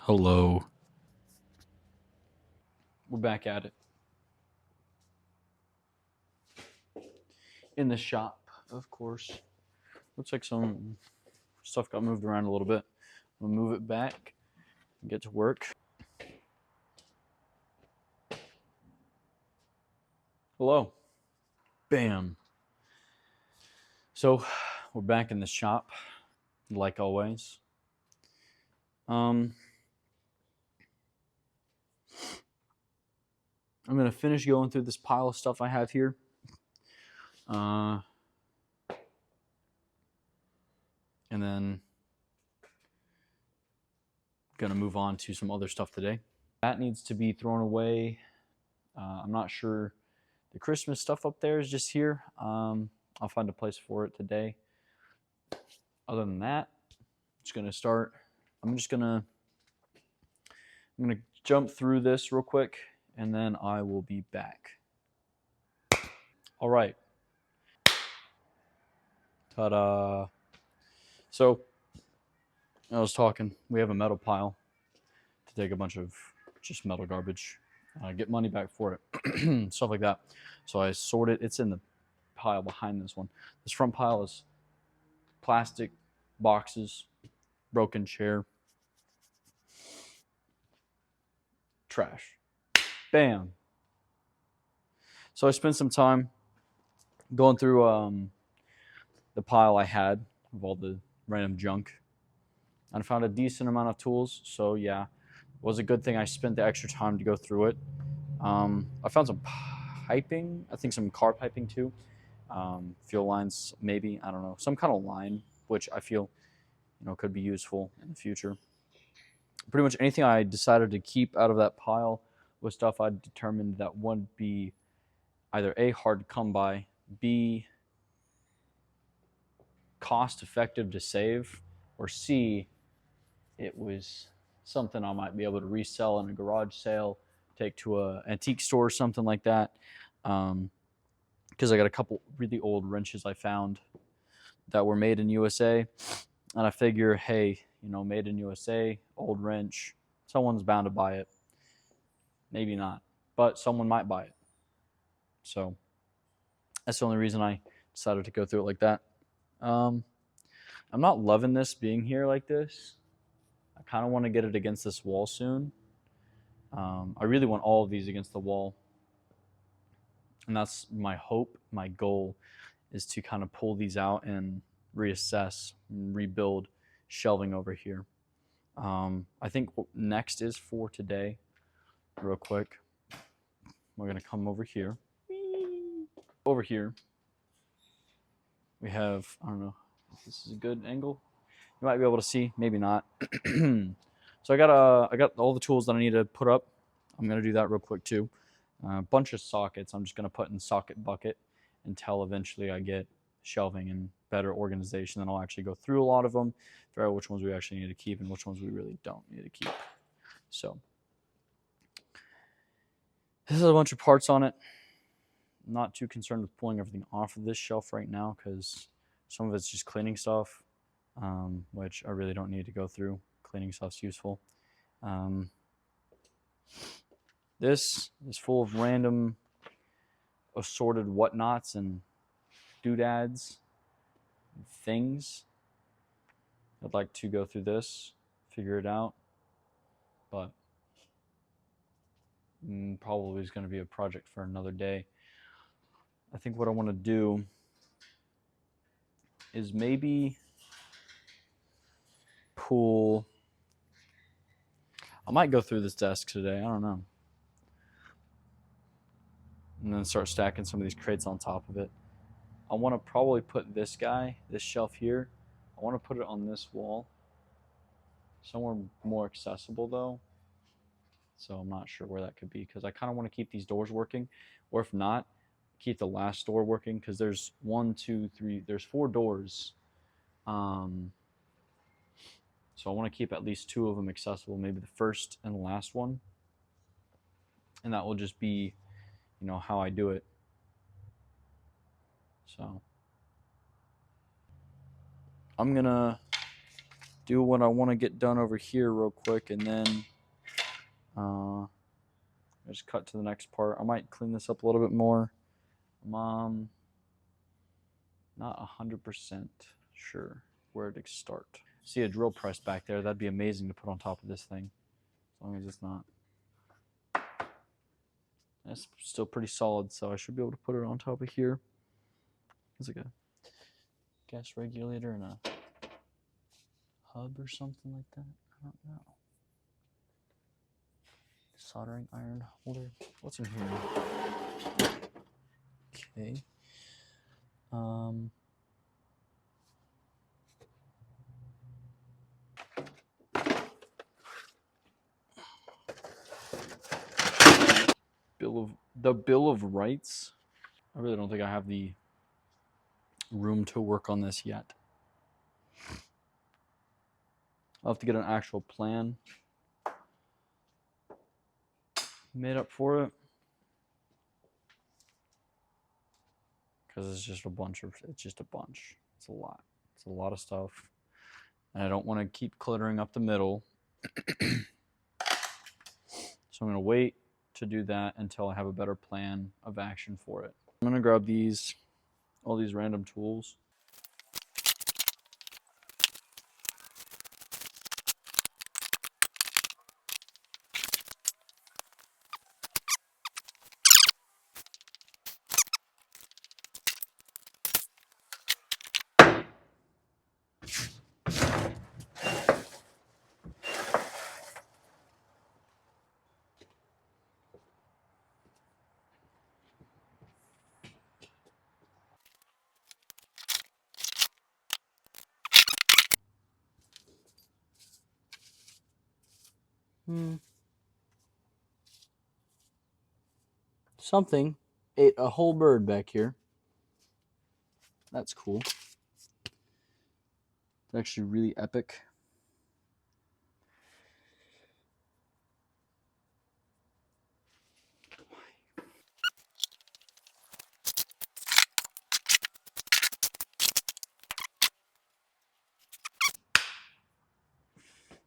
Hello. We're back at it. In the shop, of course. Looks like some stuff got moved around a little bit. We'll move it back and get to work. Hello. Bam. So we're back in the shop, like always. I'm gonna finish going through this pile of stuff I have here. And then gonna move on to some other stuff today. That needs to be thrown away. I'm not sure. The Christmas stuff up there is just here. I'll find a place for it today. Other than that, I'm gonna jump through this real quick, and then I will be back. All right. Ta-da. So I was talking. We have a metal pile to take a bunch of just metal garbage. Get money back for it, stuff like that. So I sort it. It's in the pile behind this one. This front pile is plastic boxes, broken chair, trash. Bam. So I spent some time going through the pile I had of all the random junk, and I found a decent amount of tools. So yeah, it was a good thing I spent the extra time to go through it. I found some piping, I think some car piping too, fuel lines maybe, I don't know, some kind of line, which I feel could be useful in the future. Pretty much anything I decided to keep out of that pile was stuff I determined that would be either A, hard to come by, B, cost effective to save, or C, it was something I might be able to resell in a garage sale, take to an antique store or something like that. Because I got a couple really old wrenches I found that were made in USA, and I figure, hey, made in USA, old wrench, someone's bound to buy it. Maybe not, but someone might buy it. So that's the only reason I decided to go through it like that. I'm not loving this being here like this. I kind of want to get it against this wall soon. I really want all of these against the wall. And that's my hope, my goal, is to kind of pull these out and reassess and rebuild shelving over here. I think what next is for today, real quick, we're going to come over here. Over here, we have, I don't know if this is a good angle. You might be able to see, maybe not. So I got all the tools that I need to put up. I'm going to do that real quick too. A bunch of sockets I'm just going to put in the socket bucket until eventually I get shelving and better organization. Then I'll actually go through a lot of them, figure out which ones we actually need to keep and which ones we really don't need to keep. So this is a bunch of parts on it. I'm not too concerned with pulling everything off of this shelf right now because some of it's just cleaning stuff, which I really don't need to go through. Cleaning stuff's useful. This is full of random assorted whatnots and doodads and things. I'd like to go through this, figure it out, but probably is going to be a project for another day. I think what I want to do is maybe pull. I might go through this desk today. I don't know. And then start stacking some of these crates on top of it. I want to probably put this shelf here, I want to put it on this wall. Somewhere more accessible though. So I'm not sure where that could be because I kind of want to keep these doors working. Or if not, keep the last door working because there's 4 doors. So I want to keep at least 2 of them accessible, maybe the first and the last one. And that will just be, how I do it. So I'm going to do what I want to get done over here real quick, and then just cut to the next part. I might clean this up a little bit more. Not 100% sure where to start. See a drill press back there. That'd be amazing to put on top of this thing, as long as it's not. That's still pretty solid, so I should be able to put it on top of here. It's like a gas regulator and a hub or something like that. I don't know. Soldering iron holder. What's in here? Okay. Bill of Rights. I really don't think I have the room to work on this yet. I'll have to get an actual plan made up for it, because it's just a bunch. It's a lot. It's a lot of stuff, and I don't want to keep cluttering up the middle. So I'm going to wait to do that until I have a better plan of action for it. I'm going to grab all these random tools. Something ate a whole bird back here. That's cool. It's actually really epic.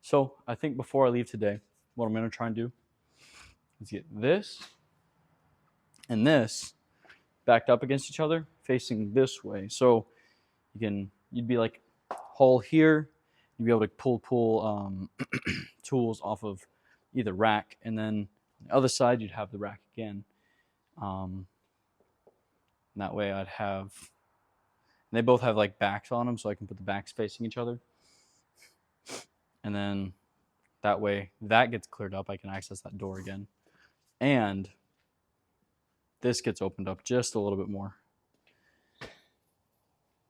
So I think before I leave today, what I'm going to try and do is get this and this backed up against each other, facing this way. So you'd be like hole here. You'd be able to pull tools off of either rack, and then on the other side you'd have the rack again. That way I'd have, and they both have like backs on them, so I can put the backs facing each other. And then that way that gets cleared up. I can access that door again. And this gets opened up just a little bit more.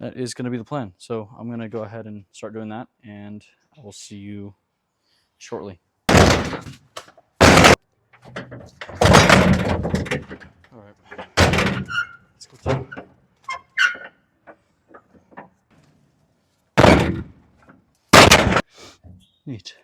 That is going to be the plan. So I'm going to go ahead and start doing that, and I will see you shortly. All right. Let's go through. Neat.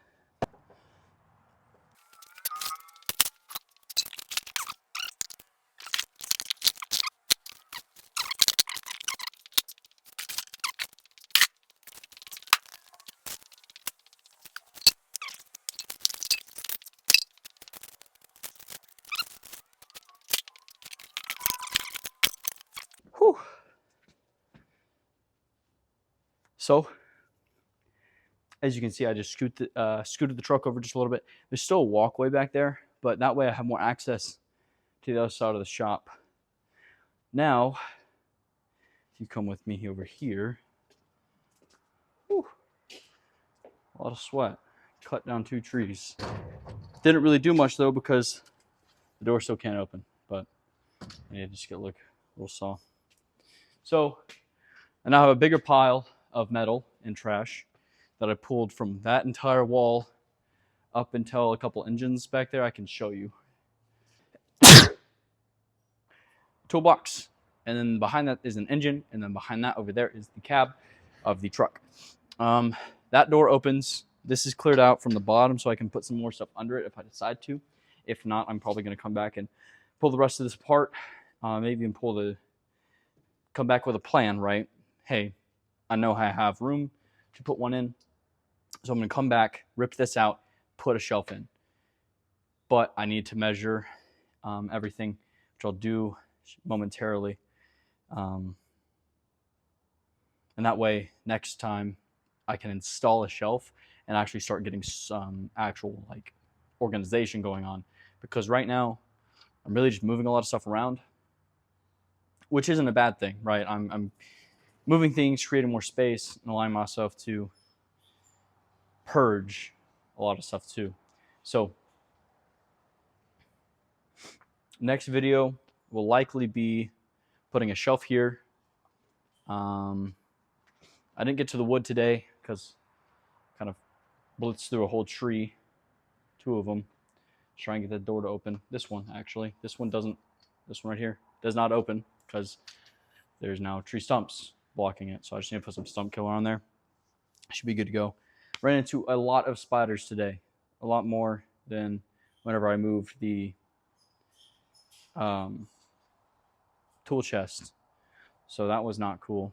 Whew. So, as you can see, I just scooted the truck over just a little bit. There's still a walkway back there, but that way I have more access to the other side of the shop. Now, if you come with me over here, whew, a lot of sweat. Cut down 2 trees. Didn't really do much though, because the door still can't open, but yeah, just get a little saw. So I now have a bigger pile of metal and trash that I pulled from that entire wall up until a couple engines back there. I can show you. Toolbox, and then behind that is an engine, and then behind that over there is the cab of the truck. That door opens. This is cleared out from the bottom, so I can put some more stuff under it if I decide to. If not, I'm probably going to come back and pull the rest of this apart. Maybe even come back with a plan, right? Hey, I know I have room to put one in. So I'm going to come back, rip this out, put a shelf in. But I need to measure everything, which I'll do momentarily. And that way, next time I can install a shelf and actually start getting some actual like organization going on. Because right now, I'm really just moving a lot of stuff around, which isn't a bad thing, right? I'm moving things, creating more space, and allowing myself to purge a lot of stuff too. So next video will likely be putting a shelf here. I didn't get to the wood today because kind of blitzed through a whole tree, 2 of them. Try and get that door to open. This one, actually. This one doesn't, this one right here, does not open because there's now tree stumps blocking it. So I just need to put some stump killer on there. Should be good to go. Ran into a lot of spiders today. A lot more than whenever I moved the tool chest. So that was not cool.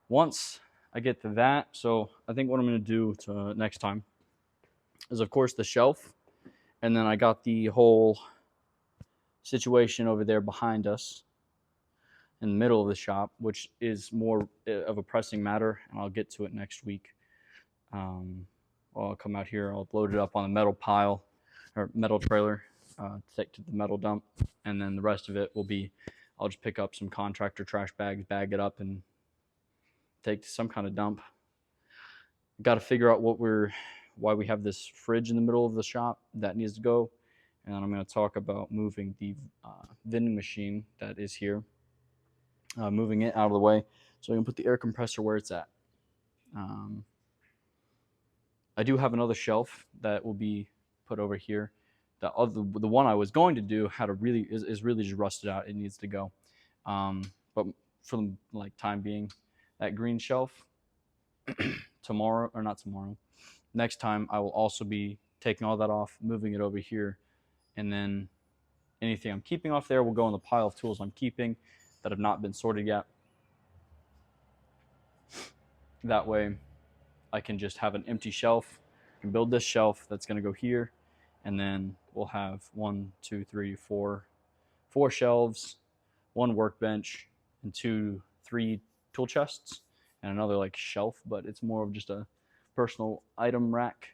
Once I get to that, so I think what I'm going to do to next time is, of course, the shelf. And then I got the whole situation over there behind us in the middle of the shop, which is more of a pressing matter, and I'll get to it next week. I'll come out here, I'll load it up on a metal pile or metal trailer to take to the metal dump, and then the rest of it will be, I'll just pick up some contractor trash bags, bag it up, and take to some kind of dump. Got to figure out why we have this fridge in the middle of the shop. That needs to go. And I'm going to talk about moving the vending machine that is here, moving it out of the way so I can put the air compressor where it's at. I do have another shelf that will be put over here. The one I was going to do is really just rusted out. It needs to go. But for the time being, that green shelf tomorrow, or not tomorrow, next time I will also be taking all that off, moving it over here, and then anything I'm keeping off there will go in the pile of tools I'm keeping that have not been sorted yet. That way I can just have an empty shelf. I can build this shelf that's going to go here, and then we'll have 1, 2, 3, 4 shelves, 1 workbench, and 2, 3 tool chests, and another like shelf, but it's more of just a personal item rack.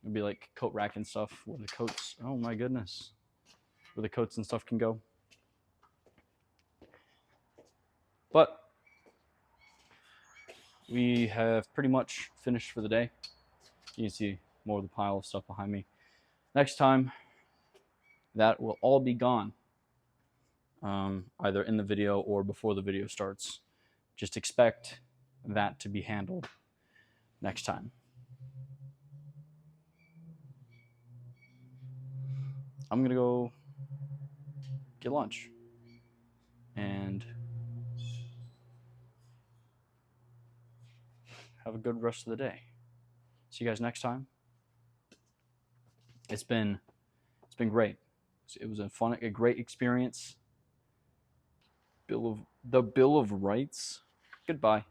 It'd be like coat rack and stuff where the coats, oh my goodness, where the coats and stuff can go. But we have pretty much finished for the day. You can see more of the pile of stuff behind me. Next time, that will all be gone, either in the video or before the video starts. Just expect that to be handled next time. I'm gonna go get lunch and have a good rest of the day. See you guys next time. It's been great. It was a great experience. The Bill of Rights. Goodbye.